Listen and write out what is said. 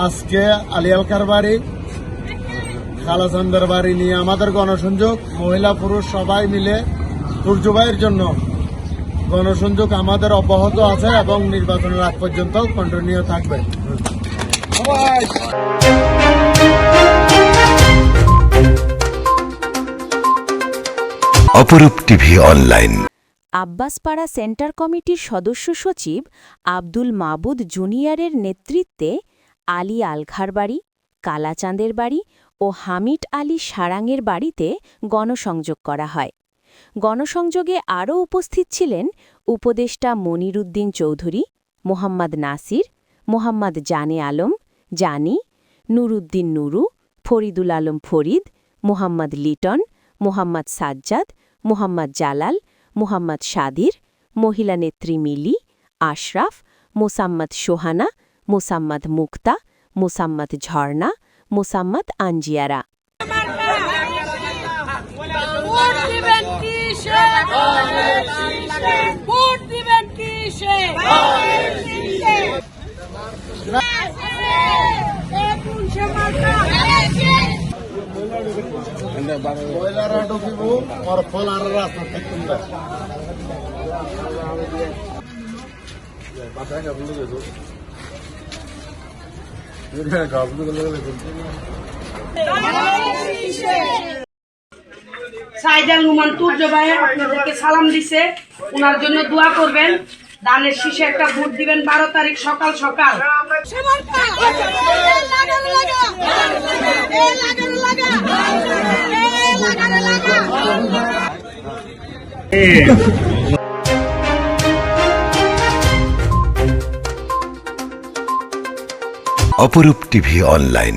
আজকে আলিয়ালকার বাড়ি, খালাচান্দের বাড়ি নিয়ে আমাদের গণসংযোগ মহিলা পুরুষ সবাই মিলে সূর্যবাইয়ের জন্য গণসংযোগ আমাদের অব্যাহত আছে এবং নির্বাচনের আগ পর্যন্ত কন্টিনিউ থাকবে। অপরূপ টিভি অনলাইন। আব্বাসপাড়া সেন্টার কমিটির সদস্য সচিব আব্দুল মাবুদ জুনিয়রের নেতৃত্বে আলী আলখার বাড়ি, কালাচাঁদের বাড়ি ও হামিদ আলী সারাঙের বাড়িতে গণসংযোগ করা হয়। গণসংযোগে আরও উপস্থিত ছিলেন উপদেষ্টা মনিরুদ্দিন চৌধুরী, মোহাম্মদ নাসির, মোহাম্মদ জানে আলম জানি, নুরুদ্দিন নুরু, ফরিদুল আলম ফরিদ, মোহাম্মদ লিটন, মোহাম্মদ সাজ্জাদ, মোহাম্মদ জালাল, মোহাম্মদ সাদির, মহিলা নেত্রী মিলি, আশরাফ, মোসাম্মদ সোহানা, মোসাম্মদ মুক্তা, মোসাম্মদ ঝর্ণা, মোসাম্মদ আঞ্জিয়ারা। মহিলারা ঢুকিব আর ফল আর রাস্তা থাকতেন না। সাইদাল নুমান তুর্য ভাই আপনাদেরকে সালাম দিছে, ওনার জন্য দোয়া করবেন। দানের শীষে একটা ভোট দিবেন 12 তারিখ সকাল সকাল। অপরূপ টিভি অনলাইন।